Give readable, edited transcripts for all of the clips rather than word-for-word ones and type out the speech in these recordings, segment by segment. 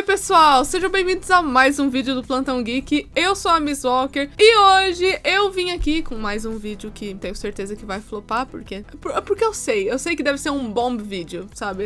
pessoal, sejam bem-vindos a mais um vídeo do Plantão Geek. Eu sou a Miss Walker e hoje eu vim aqui com mais um vídeo que tenho certeza que vai flopar, porque eu sei que deve ser um bom vídeo, sabe?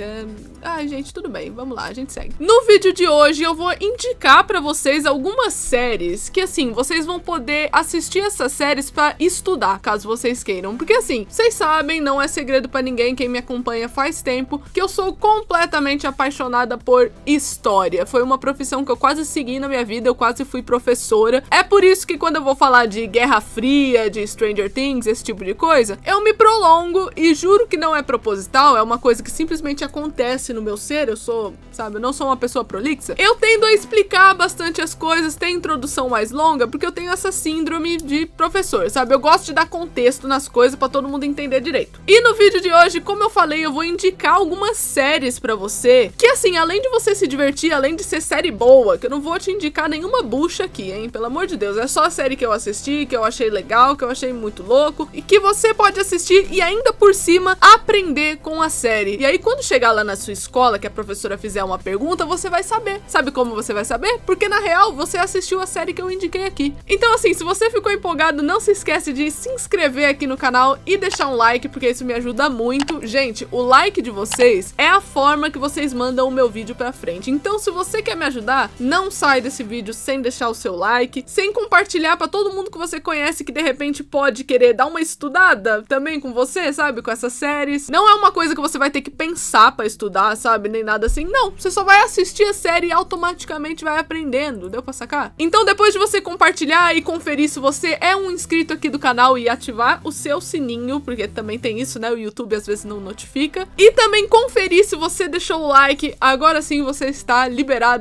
Ai, gente, tudo bem, vamos lá, a gente segue. No vídeo de hoje eu vou indicar pra vocês algumas séries que, assim, vocês vão poder assistir essas séries pra estudar, caso vocês queiram. Porque, assim, vocês sabem, não é segredo pra ninguém, quem me acompanha faz tempo, que eu sou completamente apaixonada por história. Foi uma profissão que eu quase segui na minha vida, eu quase fui professora. É por isso que quando eu vou falar de Guerra Fria, de Stranger Things, esse tipo de coisa, eu me prolongo e juro que não é proposital, é uma coisa que simplesmente acontece no meu ser. Eu sou, sabe, eu não sou uma pessoa prolixa. Eu tendo a explicar bastante as coisas, ter introdução mais longa, porque eu tenho essa síndrome de professor, sabe? Eu gosto de dar contexto nas coisas pra todo mundo entender direito. E no vídeo de hoje, como eu falei, eu vou indicar algumas séries pra você, que assim, além de você se divertir, além de ser série boa, que eu não vou te indicar nenhuma bucha aqui, hein? Pelo amor de Deus, é só a série que eu assisti, que eu achei legal, que eu achei muito louco, e que você pode assistir e ainda por cima aprender com a série. E aí quando chegar lá na sua escola, que a professora fizer uma pergunta, você vai saber. Sabe como você vai saber? Porque na real, você assistiu a série que eu indiquei aqui. Então assim, se você ficou empolgado, não se esquece de se inscrever aqui no canal e deixar um like, porque isso me ajuda muito. Gente, o like de vocês é a forma que vocês mandam o meu vídeo pra frente. Então se você quer me ajudar, não sai desse vídeo sem deixar o seu like, sem compartilhar pra todo mundo que você conhece que de repente pode querer dar uma estudada também com você, sabe? Com essas séries. Não é uma coisa que você vai ter que pensar pra estudar, sabe? Nem nada assim. Não, você só vai assistir a série e automaticamente vai aprendendo. Deu pra sacar? Então depois de você compartilhar e conferir se você é um inscrito aqui do canal e ativar o seu sininho, porque também tem isso, né? O YouTube às vezes não notifica. E também conferir se você deixou o like. Agora sim você está liberada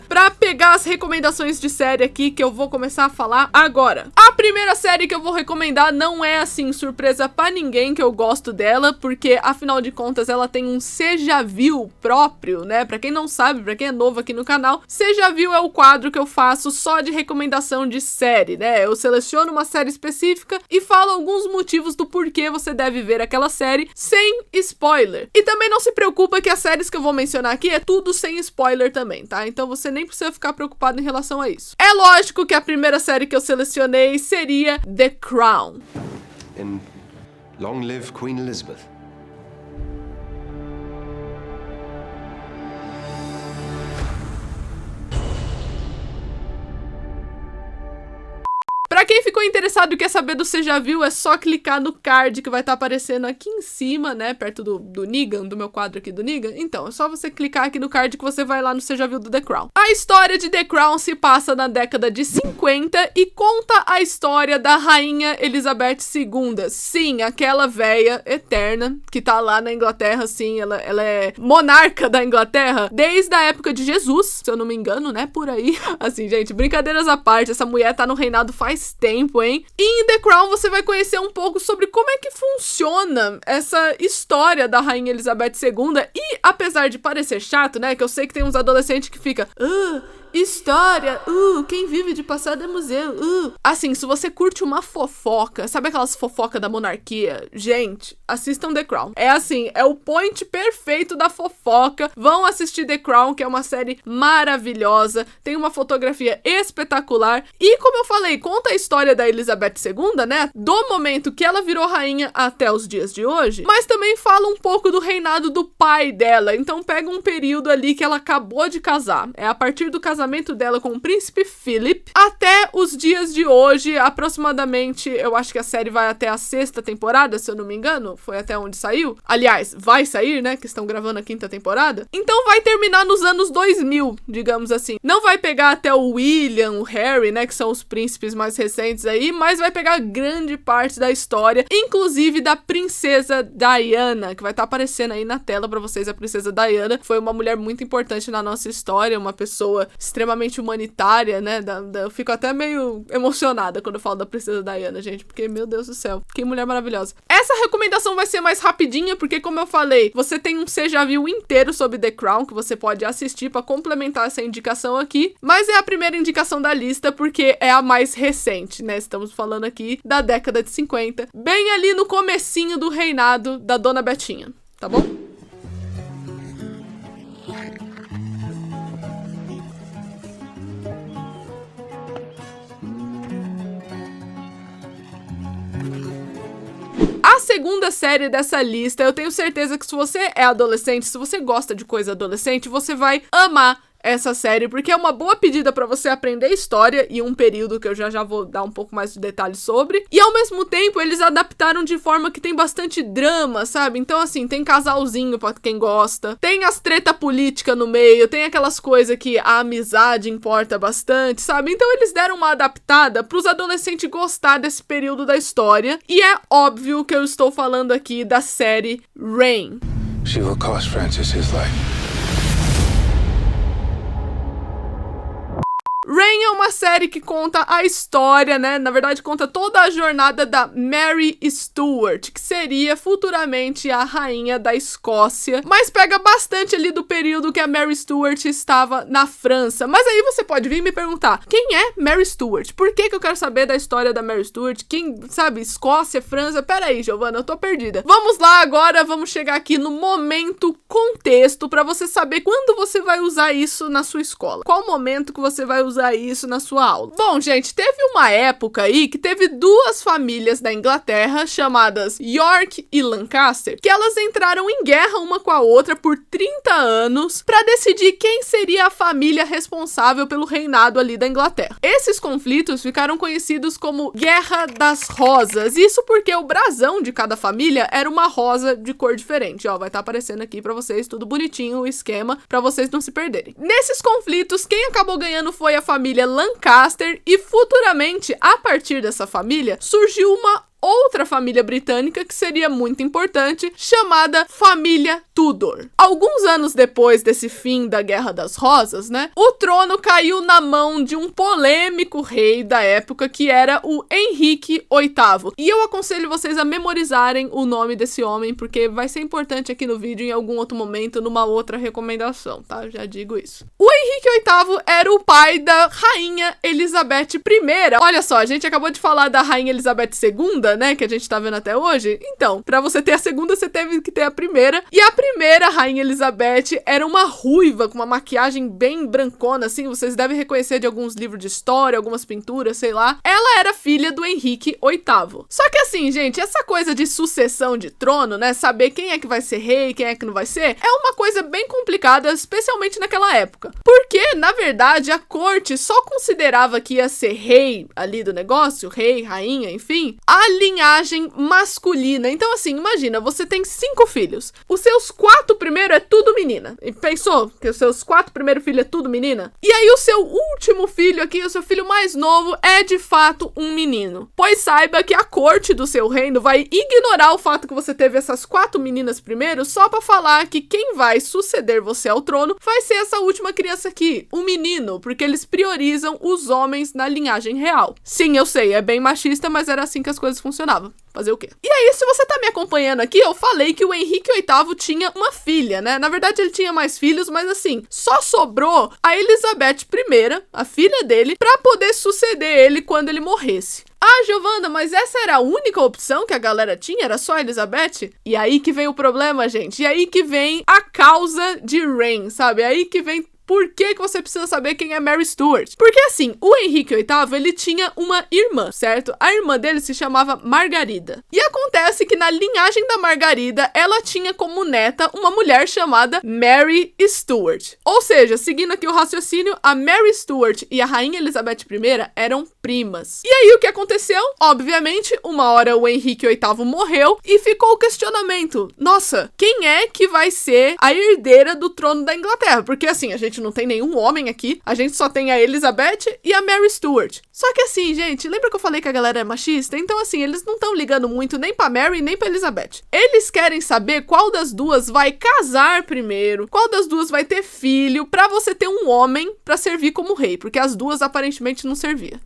pra pegar as recomendações de série aqui que eu vou começar a falar agora. A primeira série que eu vou recomendar não é assim surpresa pra ninguém que eu gosto dela, porque afinal de contas ela tem um Cê Já Viu próprio, né? Pra quem não sabe, pra quem é novo aqui no canal, Cê Já Viu é o quadro que eu faço só de recomendação de série, né? Eu seleciono uma série específica e falo alguns motivos do porquê você deve ver aquela série sem spoiler. E também não se preocupa que as séries que eu vou mencionar aqui é tudo sem spoiler também, tá? Então você nem precisa ficar preocupado em relação a isso. É lógico que a primeira série que eu selecionei seria The Crown. And long live Queen Elizabeth. Pra quem ficou interessado e quer saber do Cê Já Viu, é só clicar no card que vai estar aparecendo aqui em cima, né, perto do Negan, do meu quadro aqui do Negan. Então, é só você clicar aqui no card que você vai lá no Cê Já Viu do The Crown. A história de The Crown se passa na década de 50 e conta a história da Rainha Elizabeth II. Sim, aquela véia eterna que tá lá na Inglaterra, sim, ela é monarca da Inglaterra desde a época de Jesus, se eu não me engano, né, por aí. Assim, gente, brincadeiras à parte, essa mulher tá no reinado faz tempo, hein? E em The Crown você vai conhecer um pouco sobre como é que funciona essa história da Rainha Elizabeth II. E apesar de parecer chato, né? Que eu sei que tem uns adolescentes que ficam história, quem vive de passado é museu, Assim, se você curte uma fofoca, sabe aquelas fofocas da monarquia? Gente, assistam The Crown. É assim, é o point perfeito da fofoca. Vão assistir The Crown, que é uma série maravilhosa, tem uma fotografia espetacular. E como eu falei, conta a história da Elizabeth II, né? Do momento que ela virou rainha até os dias de hoje, mas também fala um pouco do reinado do pai dela. Então pega um período ali que ela acabou de casar. É a partir do casamento dela com o príncipe Philip até os dias de hoje, aproximadamente. Eu acho que a série vai até a 6ª temporada, se eu não me engano, foi até onde saiu. Aliás, vai sair, né, que estão gravando a 5ª temporada. Então vai terminar nos anos 2000, digamos assim. Não vai pegar até o William, o Harry, né, que são os príncipes mais recentes aí, mas vai pegar grande parte da história, inclusive da princesa Diana, que vai estar aparecendo aí na tela pra vocês. A princesa Diana foi uma mulher muito importante na nossa história, uma pessoa extremamente humanitária, né? Eu fico até meio emocionada quando eu falo da princesa Diana, gente, porque, meu Deus do céu, que mulher maravilhosa. Essa recomendação vai ser mais rapidinha, porque, como eu falei, você tem um Cê Já Viu inteiro sobre The Crown, que você pode assistir pra complementar essa indicação aqui, mas é a primeira indicação da lista, porque é a mais recente, né? Estamos falando aqui da década de 50, bem ali no comecinho do reinado da Dona Betinha, tá bom? A segunda série dessa lista, eu tenho certeza que se você é adolescente, se você gosta de coisa adolescente, você vai amar essa série, porque é uma boa pedida pra você aprender história e um período que eu já vou dar um pouco mais de detalhes sobre. E ao mesmo tempo, eles adaptaram de forma que tem bastante drama, sabe? Então assim, tem casalzinho pra quem gosta, tem as treta política no meio, tem aquelas coisas que a amizade importa bastante, sabe? Então eles deram uma adaptada pros adolescentes gostar desse período da história. E é óbvio que eu estou falando aqui da série Reign. She will cost Francis his life. Reign é uma série que conta a história, né? Na verdade, conta toda a jornada da Mary Stuart, que seria futuramente a rainha da Escócia, mas pega bastante ali do período que a Mary Stuart estava na França. Mas aí você pode vir me perguntar, quem é Mary Stuart? Por que eu quero saber da história da Mary Stuart? Quem, sabe, Escócia, França? Pera aí, Giovana, eu tô perdida. Vamos lá agora, vamos chegar aqui no momento contexto pra você saber quando você vai usar isso na sua escola. Qual momento que você vai usar isso na sua aula? Bom, gente, teve uma época aí que teve duas famílias da Inglaterra chamadas York e Lancaster, que elas entraram em guerra uma com a outra por 30 anos para decidir quem seria a família responsável pelo reinado ali da Inglaterra. Esses conflitos ficaram conhecidos como Guerra das Rosas, isso porque o brasão de cada família era uma rosa de cor diferente. Ó, vai estar aparecendo aqui para vocês tudo bonitinho o esquema para vocês não se perderem. Nesses conflitos, quem acabou ganhando foi a família Lancaster e futuramente, a partir dessa família, surgiu uma outra família britânica que seria muito importante, chamada família Tudor. Alguns anos depois desse fim da Guerra das Rosas, né, o trono caiu na mão de um polêmico rei da época que era o Henrique VIII. E eu aconselho vocês a memorizarem o nome desse homem, porque vai ser importante aqui no vídeo em algum outro momento, numa outra recomendação, tá? Já digo isso. O Henrique VIII era o pai da rainha Elizabeth I. Olha só, a gente acabou de falar da rainha Elizabeth II, né, que a gente tá vendo até hoje. Então, pra você ter a segunda, você teve que ter a primeira. E a primeira rainha Elizabeth era uma ruiva com uma maquiagem bem brancona, assim, vocês devem reconhecer de alguns livros de história, algumas pinturas, sei lá. Ela era filha do Henrique VIII. Só que assim, gente, essa coisa de sucessão de trono, né, saber quem é que vai ser rei, quem é que não vai ser, é uma coisa bem complicada, especialmente naquela época. Porque, na verdade, a corte só considerava que ia ser rei ali do negócio, rei, rainha, enfim, a linhagem masculina. Então assim, imagina, você tem 5 filhos. Os seus 4 primeiros é tudo menina. E pensou que os seus 4 primeiros filhos é tudo menina? E aí o seu último filho aqui, o seu filho mais novo, é de fato um menino. Pois saiba que a corte do seu reino vai ignorar o fato que você teve essas 4 meninas primeiro, só pra falar que quem vai suceder você ao trono vai ser essa última criança aqui, um menino, porque eles priorizam os homens na linhagem real. Sim, eu sei, é bem machista, mas era assim que as coisas funcionavam. Fazer o quê? E aí, se você tá me acompanhando aqui, eu falei que o Henrique VIII tinha uma filha, né? Na verdade, ele tinha mais filhos, mas assim, só sobrou a Elizabeth I, a filha dele, pra poder suceder ele quando ele morresse. Ah, Giovana, mas essa era a única opção que a galera tinha? Era só a Elizabeth? E aí que vem o problema, gente. E aí que vem a causa de Reign, sabe? Aí que vem por que você precisa saber quem é Mary Stuart? Porque assim, o Henrique VIII, ele tinha uma irmã, certo? A irmã dele se chamava Margarida. E acontece que na linhagem da Margarida, ela tinha como neta uma mulher chamada Mary Stuart. Ou seja, seguindo aqui o raciocínio, a Mary Stuart e a rainha Elizabeth I eram primas. E aí o que aconteceu? Obviamente, uma hora o Henrique VIII morreu e ficou o questionamento. Nossa, quem é que vai ser a herdeira do trono da Inglaterra? Porque assim, a gente não tem nenhum homem aqui, a gente só tem a Elizabeth e a Mary Stuart. Só que assim, gente, lembra que eu falei que a galera é machista? Então assim, eles não estão ligando muito nem pra Mary nem pra Elizabeth. Eles querem saber qual das duas vai casar primeiro, qual das duas vai ter filho, pra você ter um homem pra servir como rei, porque as duas aparentemente não serviam.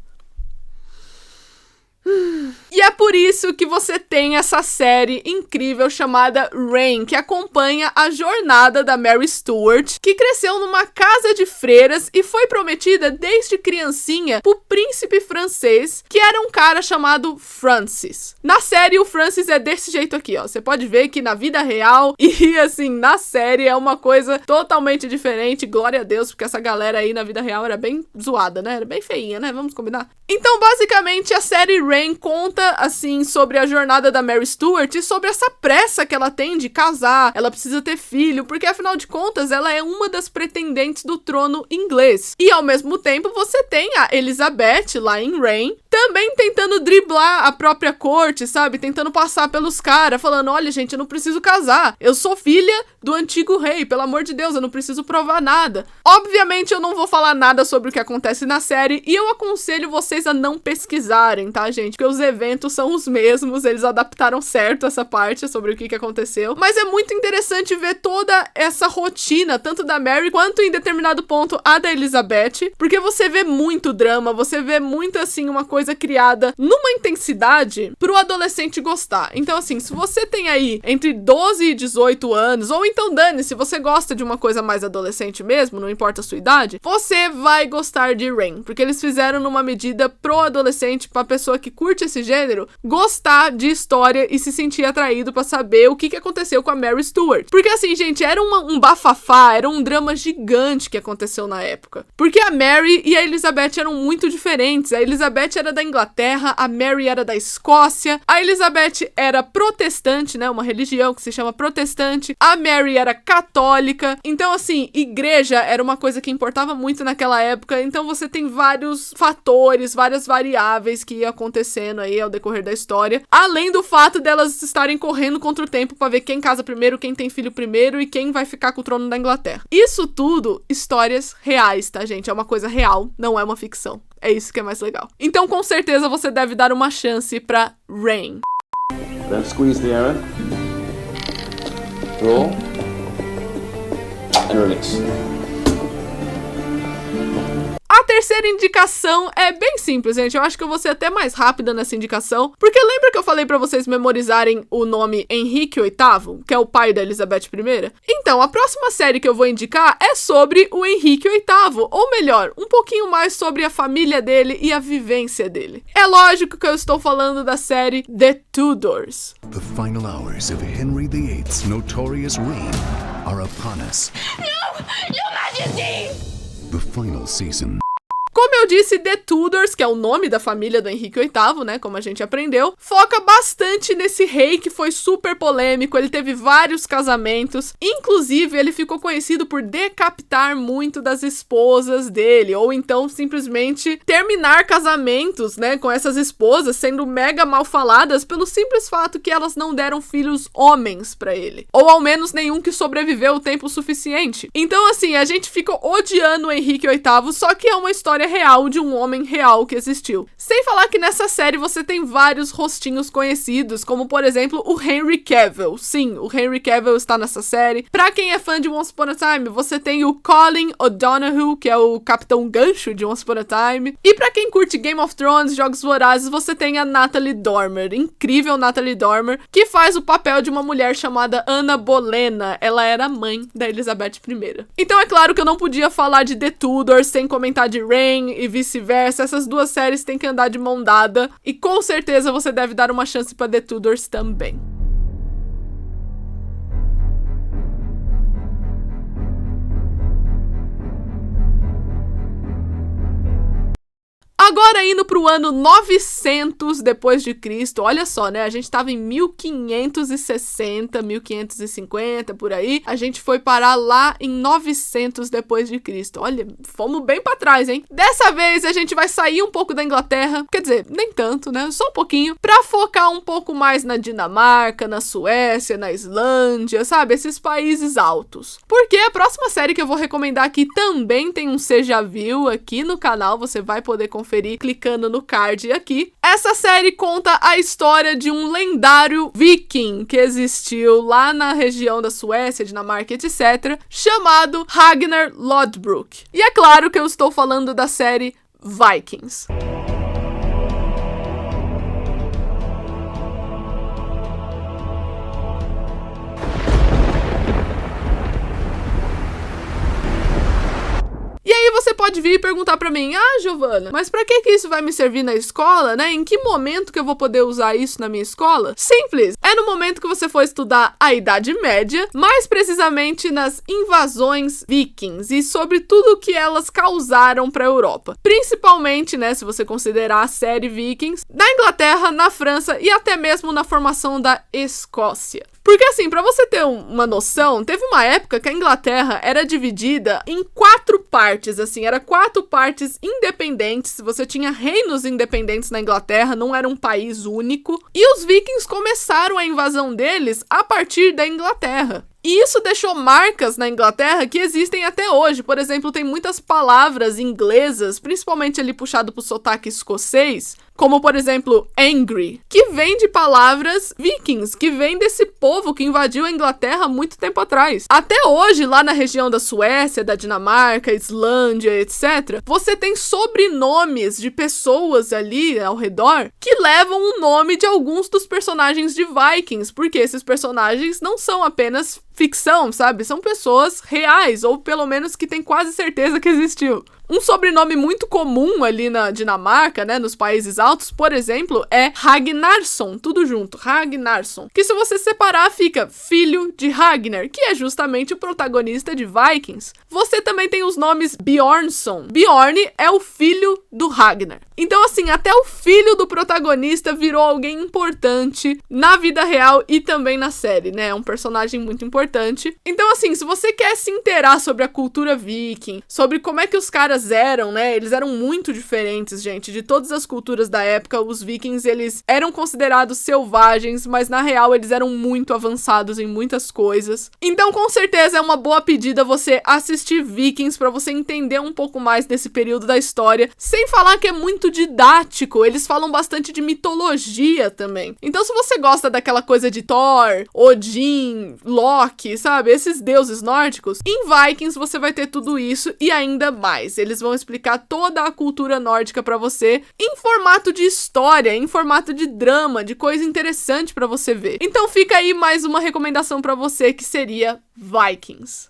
E é por isso que você tem essa série incrível chamada Reign, que acompanha a jornada da Mary Stuart, que cresceu numa casa de freiras e foi prometida desde criancinha pro príncipe francês, que era um cara chamado Francis. Na série, o Francis é desse jeito aqui, ó. Você pode ver que na vida real e, assim, na série é uma coisa totalmente diferente. Glória a Deus, porque essa galera aí na vida real era bem zoada, né? Era bem feinha, né? Vamos combinar? Então, basicamente, a série Reign conta conta, assim, sobre a jornada da Mary Stuart e sobre essa pressa que ela tem de casar, ela precisa ter filho, porque afinal de contas ela é uma das pretendentes do trono inglês. E ao mesmo tempo você tem a Elizabeth lá em Reign, também tentando driblar a própria corte, sabe? Tentando passar pelos caras, falando, olha gente, eu não preciso casar, eu sou filha do antigo rei, pelo amor de Deus, eu não preciso provar nada. Obviamente eu não vou falar nada sobre o que acontece na série e eu aconselho vocês a não pesquisarem, tá, gente? Porque os eventos são os mesmos, eles adaptaram certo essa parte sobre o que aconteceu. Mas é muito interessante ver toda essa rotina, tanto da Mary quanto em determinado ponto a da Elizabeth, porque você vê muito drama, você vê muito, assim, uma coisa criada numa intensidade pro adolescente gostar. Então, assim, se você tem aí entre 12 e 18 anos, ou então, Dani, se você gosta de uma coisa mais adolescente mesmo, não importa a sua idade, você vai gostar de Reign, porque eles fizeram numa medida pro adolescente, pra pessoa que curte esse gênero, gostar de história e se sentir atraído pra saber o que aconteceu com a Mary Stuart. Porque assim, gente, era um bafafá, era um drama gigante que aconteceu na época. Porque a Mary e a Elizabeth eram muito diferentes. A Elizabeth era da Inglaterra, a Mary era da Escócia. A Elizabeth era protestante, né, uma religião que se chama protestante. A Mary era católica. Então, assim, igreja era uma coisa que importava muito naquela época. Então você tem vários fatores, várias variáveis que ia acontecendo aí ao decorrer da história. Além do fato delas estarem correndo contra o tempo pra ver quem casa primeiro, quem tem filho primeiro e quem vai ficar com o trono da Inglaterra. Isso tudo, histórias reais, tá, gente? É uma coisa real, não é uma ficção. É isso que é mais legal. Então, com certeza, você deve dar uma chance pra Reign. Then squeeze the Aaron. Roll. And release. A terceira indicação é bem simples, gente. Eu acho que eu vou ser até mais rápida nessa indicação. Porque lembra que eu falei pra vocês memorizarem o nome Henrique VIII, que é o pai da Elizabeth I? Então, a próxima série que eu vou indicar é sobre o Henrique VIII. Ou melhor, um pouquinho mais sobre a família dele e a vivência dele. É lógico que eu estou falando da série The Tudors. The final hours of Henry VIII's notorious reign are upon us. No! Your Majesty! The final season. Como eu disse, The Tudors, que é o nome da família do Henrique VIII, né, como a gente aprendeu, foca bastante nesse rei que foi super polêmico, ele teve vários casamentos, inclusive ele ficou conhecido por decapitar muito das esposas dele, ou então simplesmente terminar casamentos, né, com essas esposas sendo mega mal faladas pelo simples fato que elas não deram filhos homens pra ele, ou ao menos nenhum que sobreviveu o tempo suficiente. Então assim, a gente ficou odiando o Henrique VIII, só que é uma história real de um homem real que existiu. Sem falar que nessa série você tem vários rostinhos conhecidos, como por exemplo o Henry Cavill. Sim, o Henry Cavill está nessa série. Pra quem é fã de Once Upon a Time, você tem o Colin O'Donoghue, que é o Capitão Gancho de Once Upon a Time. E pra quem curte Game of Thrones, Jogos Vorazes, você tem a Natalie Dormer, incrível Natalie Dormer, que faz o papel de uma mulher chamada Ana Bolena. Ela era a mãe da Elizabeth I. Então é claro que eu não podia falar de The Tudors sem comentar de Reign e vice-versa. Essas duas séries têm que andar de mão dada e com certeza você deve dar uma chance pra The Tudors também. Agora indo pro ano 900 depois de Cristo, olha só, né? A gente tava em 1560, 1550, por aí. A gente foi parar lá em 900 depois de Cristo. Olha, fomos bem pra trás, hein? Dessa vez a gente vai sair um pouco da Inglaterra, quer dizer, nem tanto, né? Só um pouquinho, pra focar um pouco mais na Dinamarca, na Suécia, na Islândia, sabe? Esses países altos. Porque a próxima série que eu vou recomendar aqui também tem um Cê Já Viu aqui no canal, você vai poder conferir clicando no card aqui. Essa série conta a história de um lendário viking que existiu lá na região da Suécia, Dinamarca, etc., chamado Ragnar Lodbrok. E é claro que eu estou falando da série Vikings. E aí você você pode vir e perguntar pra mim, Giovana, mas pra que isso vai me servir na escola, né? Em que momento que eu vou poder usar isso na minha escola? Simples, é no momento que você for estudar a Idade Média, mais precisamente nas invasões vikings e sobre tudo o que elas causaram pra Europa. Principalmente, né, se você considerar a série Vikings, na Inglaterra, na França e até mesmo na formação da Escócia. Porque assim, pra você ter uma noção, teve uma época que a Inglaterra era dividida em 4 partes, assim, era 4 partes independentes, você tinha reinos independentes na Inglaterra, não era um país único, e os vikings começaram a invasão deles a partir da Inglaterra. E isso deixou marcas na Inglaterra que existem até hoje. Por exemplo, tem muitas palavras inglesas, principalmente ali puxado pro sotaque escocês, como por exemplo, angry, que vem de palavras vikings, que vem desse povo que invadiu a Inglaterra há muito tempo atrás. Até hoje, lá na região da Suécia, da Dinamarca, Islândia, etc., você tem sobrenomes de pessoas ali ao redor que levam o nome de alguns dos personagens de Vikings, porque esses personagens não são apenas ficção, sabe? São pessoas reais, ou pelo menos que tem quase certeza que existiu. Um sobrenome muito comum ali na Dinamarca, né, nos Países Altos, por exemplo, é Ragnarsson, tudo junto, Ragnarsson, que se você separar fica filho de Ragnar, que é justamente o protagonista de Vikings. Você também tem os nomes Bjornsson. Bjorn é o filho do Ragnar. Então assim, até o filho do protagonista virou alguém importante na vida real e também na série, né, é um personagem muito importante. Então assim, se você quer se inteirar sobre a cultura viking, sobre como é que os caras eram, né? Eles eram muito diferentes, gente. De todas as culturas da época, os vikings, eles eram considerados selvagens, mas na real eles eram muito avançados em muitas coisas. Então, com certeza, é uma boa pedida você assistir Vikings pra você entender um pouco mais desse período da história, sem falar que é muito didático. Eles falam bastante de mitologia também. Então, se você gosta daquela coisa de Thor, Odin, Loki, sabe? Esses deuses nórdicos, em Vikings você vai ter tudo isso e ainda mais. Eles vão explicar toda a cultura nórdica pra você em formato de história, em formato de drama, de coisa interessante pra você ver. Então fica aí mais uma recomendação pra você, que seria Vikings.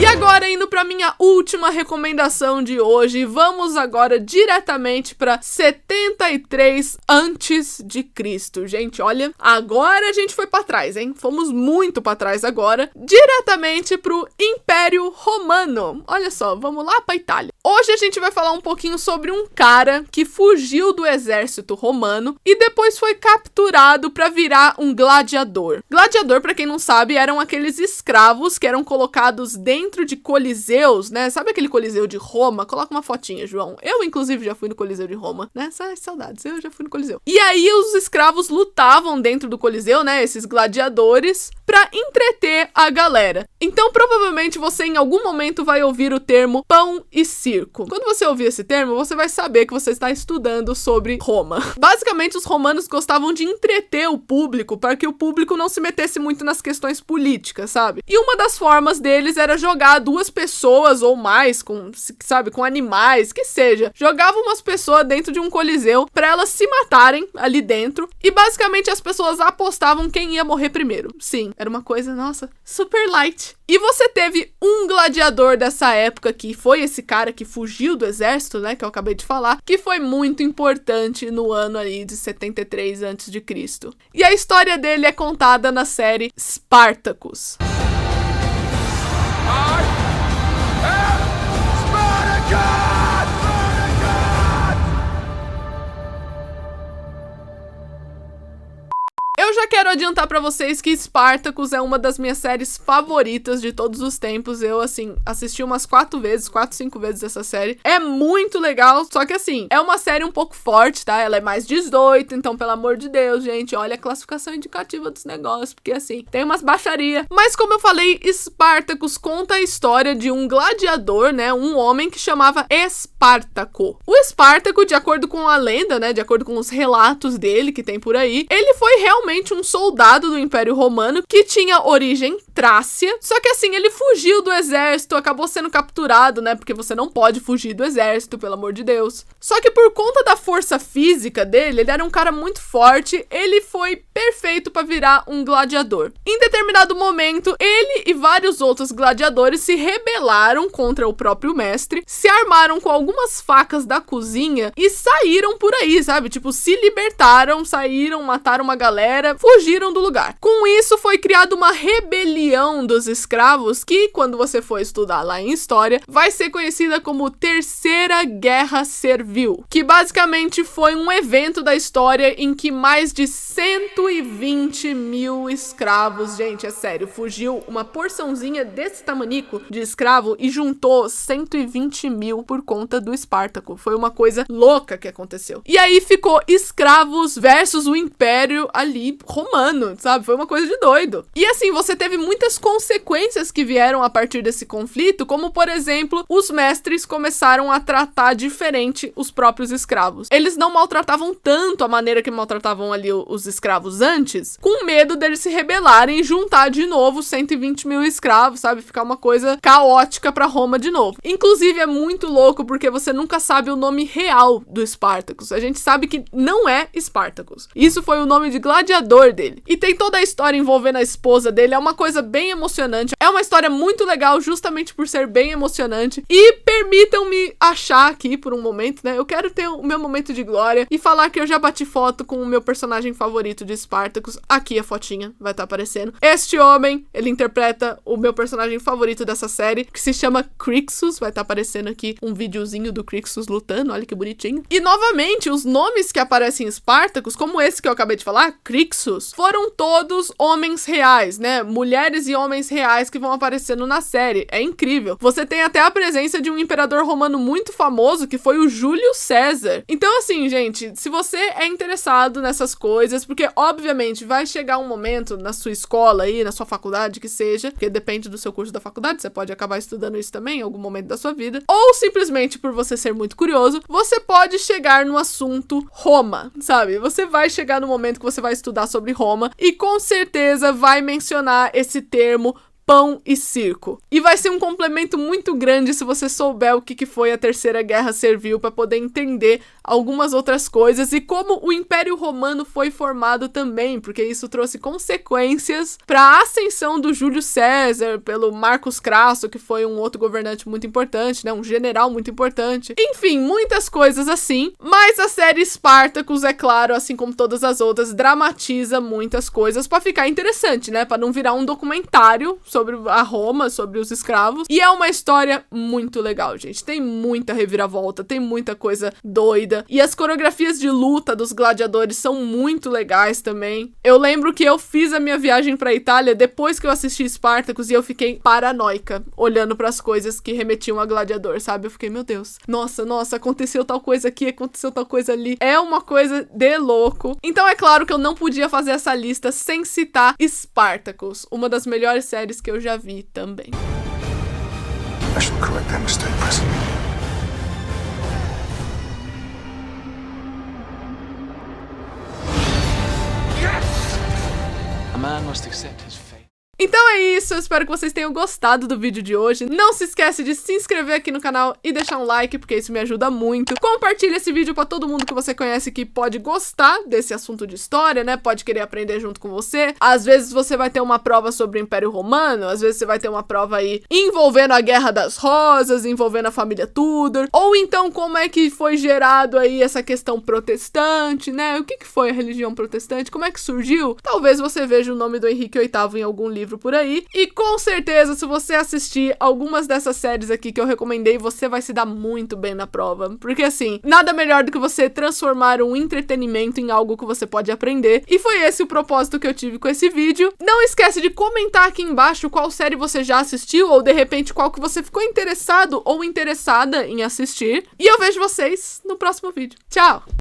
E agora, indo pra minha última recomendação de hoje, vamos agora diretamente pra 73 antes de Cristo. Gente, olha, agora a gente foi pra trás, hein? Fomos muito pra trás agora, diretamente pro Império Romano. Olha só, vamos lá pra Itália. Hoje a gente vai falar um pouquinho sobre um cara que fugiu do exército romano e depois foi capturado pra virar um gladiador. Gladiador, pra quem não sabe, eram aqueles escravos que eram colocados dentro de coliseus, né? Sabe aquele coliseu de Roma? Coloca uma fotinha, João. Eu, inclusive, já fui no coliseu de Roma, né? Saudades, eu já fui no coliseu. E aí os escravos lutavam dentro do coliseu, né? Esses gladiadores, pra entreter a galera. Então, provavelmente, você em algum momento vai ouvir o termo pão e circo. Quando você ouvir esse termo, você vai saber que você está estudando sobre Roma. Basicamente, os romanos gostavam de entreter o público para que o público não se metesse muito nas questões políticas, sabe? E uma das formas deles era jogar 2 pessoas ou mais com, sabe, com animais, que seja. Jogavam umas pessoas dentro de um coliseu para elas se matarem ali dentro e basicamente as pessoas apostavam quem ia morrer primeiro. Sim, era uma coisa, nossa, super light. E você teve um gladiador dessa época que foi esse cara que fugiu do exército, né, que eu acabei de falar, que foi muito importante no ano aí de 73 a.C. E a história dele é contada na série Spartacus. Eu já quero adiantar pra vocês que Spartacus é uma das minhas séries favoritas de todos os tempos. Eu, assim, assisti umas 4 vezes, 4, 5 vezes essa série. É muito legal, só que assim, é uma série um pouco forte, tá? Ela é mais 18, então, pelo amor de Deus, gente, olha a classificação indicativa dos negócios, porque assim, tem umas baixaria. Mas como eu falei, Spartacus conta a história de um gladiador, né? Um homem que chamava Espartaco. O Espartaco, de acordo com a lenda, né? De acordo com os relatos dele que tem por aí, ele foi realmente um soldado do Império Romano que tinha origem Trácia. Só que assim, ele fugiu do exército, acabou sendo capturado, né? Porque você não pode fugir do exército, pelo amor de Deus. Só que por conta da força física dele, ele era um cara muito forte, ele foi perfeito para virar um gladiador. Em determinado momento, ele e vários outros gladiadores se rebelaram contra o próprio mestre, se armaram com algumas facas da cozinha e saíram por aí, sabe? Tipo, se libertaram, saíram, mataram uma galera, fugiram do lugar. Com isso, foi criada uma rebelião dos escravos que, quando você for estudar lá em história, vai ser conhecida como Terceira Guerra Servil, que basicamente foi um evento da história em que mais de 120 mil escravos, gente, é sério, fugiu uma porçãozinha desse tamanico de escravo e juntou 120 mil por conta do Espartaco. Foi uma coisa louca que aconteceu. E aí ficou escravos versus o império ali romano, sabe? Foi uma coisa de doido. E assim, você teve muitas consequências que vieram a partir desse conflito, como por exemplo, os mestres começaram a tratar diferente os próprios escravos. Eles não maltratavam tanto a maneira que maltratavam ali os escravos antes, com medo deles se rebelarem e juntar de novo 120 mil escravos, sabe? Ficar uma coisa caótica pra Roma de novo. Inclusive, é muito louco porque você nunca sabe o nome real do Spartacus. A gente sabe que não é Spartacus. Isso foi o nome de gladiador dele. E tem toda a história envolvendo a esposa dele. É uma coisa bem emocionante. É uma história muito legal justamente por ser bem emocionante. E permitam-me achar aqui por um momento, né? Eu quero ter o meu momento de glória e falar que eu já bati foto com o meu personagem favorito de Spartacus. Aqui a fotinha vai estar aparecendo. Este homem, ele interpreta o meu personagem favorito dessa série, que se chama Crixus. Vai estar aparecendo aqui um videozinho do Crixus lutando, olha que bonitinho. E novamente, os nomes que aparecem em Spartacus, como esse que eu acabei de falar, Crixus, foram todos homens reais, né? Mulheres e homens reais que vão aparecendo na série. É incrível. Você tem até a presença de um imperador romano muito famoso, que foi o Júlio César. Então assim, gente, se você é interessado nessas coisas, porque obviamente vai chegar um momento na sua escola aí, na sua faculdade, que seja, porque depende do seu curso da faculdade, você pode acabar estudando isso também em algum momento da sua vida, ou simplesmente por você ser muito curioso, você pode chegar no assunto Roma, sabe? Você vai chegar no momento que você vai estudar sobre Roma e com certeza vai mencionar esse termo pão e circo. E vai ser um complemento muito grande se você souber o que foi a Terceira Guerra Servil para poder entender algumas outras coisas e como o Império Romano foi formado também, porque isso trouxe consequências para a ascensão do Júlio César, pelo Marcus Crasso, que foi um outro governante muito importante, né? Um general muito importante. Enfim, muitas coisas assim, mas a série Spartacus, é claro, assim como todas as outras, dramatiza muitas coisas para ficar interessante, né? Para não virar um documentário sobre a Roma, sobre os escravos. E é uma história muito legal, gente. Tem muita reviravolta, tem muita coisa doida. E as coreografias de luta dos gladiadores são muito legais também. Eu lembro que eu fiz a minha viagem pra Itália depois que eu assisti Spartacus e eu fiquei paranoica, olhando pras coisas que remetiam a gladiador, sabe? Eu fiquei, meu Deus, nossa, aconteceu tal coisa aqui, aconteceu tal coisa ali. É uma coisa de louco. Então é claro que eu não podia fazer essa lista sem citar Spartacus, uma das melhores séries que eu já vi também. I shall correct that mistake, President. A man must accept his fate. Então é isso, eu espero que vocês tenham gostado do vídeo de hoje. Não se esquece de se inscrever aqui no canal e deixar um like, porque isso me ajuda muito. Compartilha esse vídeo pra todo mundo que você conhece que pode gostar desse assunto de história, né? Pode querer aprender junto com você. Às vezes você vai ter uma prova sobre o Império Romano, às vezes você vai ter uma prova aí envolvendo a Guerra das Rosas, envolvendo a família Tudor, ou então como é que foi gerado aí essa questão protestante, né? O que foi a religião protestante? Como é que surgiu? Talvez você veja o nome do Henrique VIII em algum livro por aí, e com certeza se você assistir algumas dessas séries aqui que eu recomendei, você vai se dar muito bem na prova, porque assim, nada melhor do que você transformar um entretenimento em algo que você pode aprender, e foi esse o propósito que eu tive com esse vídeo. Não esquece de comentar aqui embaixo qual série você já assistiu, ou de repente qual que você ficou interessado ou interessada em assistir, e eu vejo vocês no próximo vídeo. Tchau!